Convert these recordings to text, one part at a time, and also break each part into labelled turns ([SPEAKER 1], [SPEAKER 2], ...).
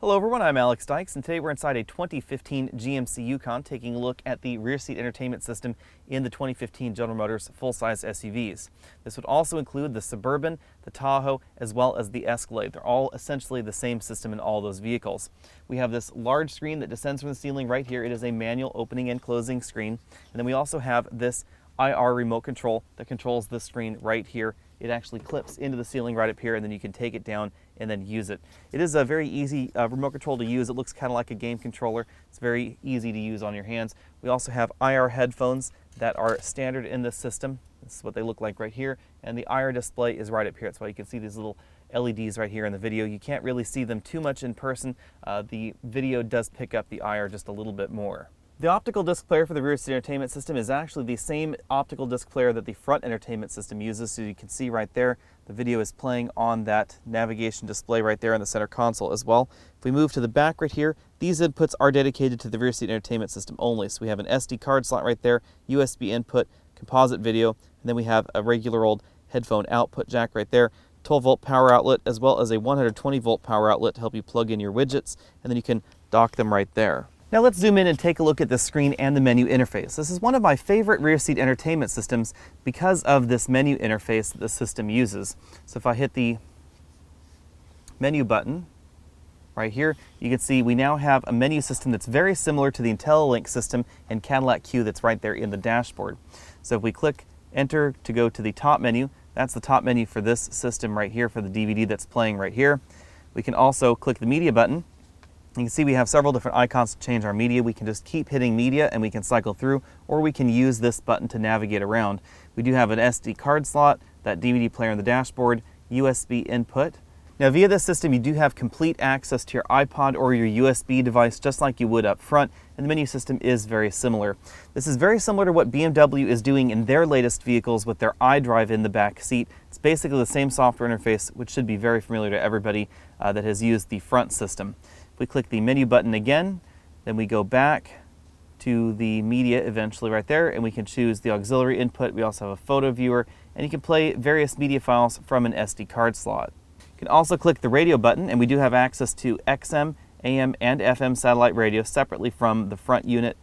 [SPEAKER 1] Hello everyone, I'm Alex Dykes, and today we're inside a 2015 GMC Yukon taking a look at the rear seat entertainment system in the 2015 General Motors full-size SUVs. This would also include the Suburban, the Tahoe, as well as the Escalade. They're all essentially the same system in all those vehicles. We have this large screen that descends from the ceiling right here. It is a manual opening and closing screen. And then we also have this IR remote control that controls this screen right here. It actually clips into the ceiling right up here, and then you can take it down and then use it. It is a very easy remote control to use. It looks kind of like a game controller. It's very easy to use on your hands. We also have IR headphones that are standard in this system. This is what they look like right here, and the IR display is right up here. That's why you can see these little LEDs right here in the video. You can't really see them too much in person. The video does pick up the IR just a little bit more. The optical disc player for the rear seat entertainment system is actually the same optical disc player that the front entertainment system uses. So you can see right there, the video is playing on that navigation display right there in the center console as well. If we move to the back right here, these inputs are dedicated to the rear seat entertainment system only. So we have an SD card slot right there, USB input, composite video, and then we have a regular old headphone output jack right there, 12-volt power outlet, as well as a 120-volt power outlet to help you plug in your widgets, and then you can dock them right there. Now let's zoom in and take a look at the screen and the menu interface. This is one of my favorite rear seat entertainment systems because of this menu interface that the system uses. So if I hit the menu button right here, you can see we now have a menu system that's very similar to the IntelliLink system and Cadillac Q that's right there in the dashboard. So if we click enter to go to the top menu, that's the top menu for this system right here for the DVD that's playing right here. We can also click the media button. You can see we have several different icons to change our media. We can just keep hitting media and we can cycle through, or we can use this button to navigate around. We do have an SD card slot, that DVD player on the dashboard, USB input. Now via this system you do have complete access to your iPod or your USB device just like you would up front, and the menu system is very similar. This is very similar to what BMW is doing in their latest vehicles with their iDrive in the back seat. It's basically the same software interface, which should be very familiar to everybody that has used the front system. If we click the menu button again, then we go back to the media eventually right there, and we can choose the auxiliary input. We also have a photo viewer, and you can play various media files from an SD card slot. You can also click the radio button, and we do have access to XM, AM, and FM satellite radio separately from the front unit.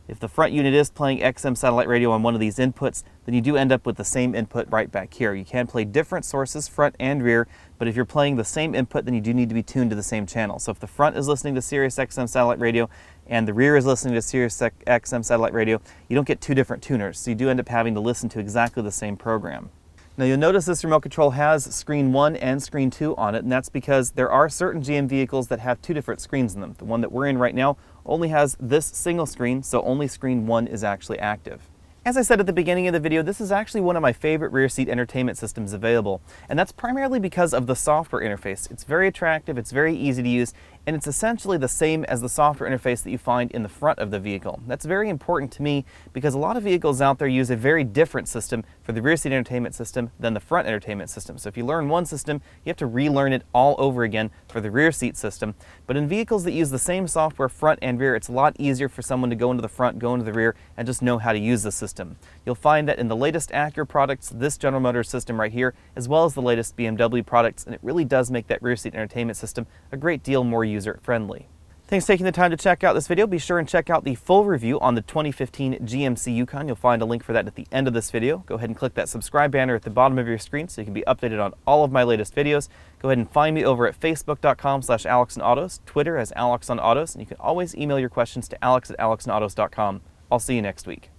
[SPEAKER 1] If the front unit is playing XM satellite radio on one of these inputs, then you do end up with the same input right back here. You can play different sources, front and rear, but if you're playing the same input, then you do need to be tuned to the same channel. So if the front is listening to Sirius XM satellite radio and the rear is listening to Sirius XM satellite radio, you don't get two different tuners, so you do end up having to listen to exactly the same program. Now you'll notice this remote control has screen 1 and screen 2 on it, and that's because there are certain GM vehicles that have two different screens in them. The one that we're in right now only has this single screen, so only screen 1 is actually active. As I said at the beginning of the video, this is actually one of my favorite rear seat entertainment systems available, and that's primarily because of the software interface. It's very attractive, it's very easy to use, and it's essentially the same as the software interface that you find in the front of the vehicle. That's very important to me because a lot of vehicles out there use a very different system for the rear seat entertainment system than the front entertainment system. So if you learn one system, you have to relearn it all over again for the rear seat system. But in vehicles that use the same software front and rear, it's a lot easier for someone to go into the front, go into the rear, and just know how to use the system. You'll find that in the latest Acura products, this General Motors system right here, as well as the latest BMW products, and it really does make that rear seat entertainment system a great deal more user-friendly. Thanks for taking the time to check out this video. Be sure and check out the full review on the 2015 GMC Yukon. You'll find a link for that at the end of this video. Go ahead and click that subscribe banner at the bottom of your screen so you can be updated on all of my latest videos. Go ahead and find me over at facebook.com/AlexOnAutos, Twitter as AlexOnAutos, and you can always email your questions to alex@alexonautos.com. I'll see you next week.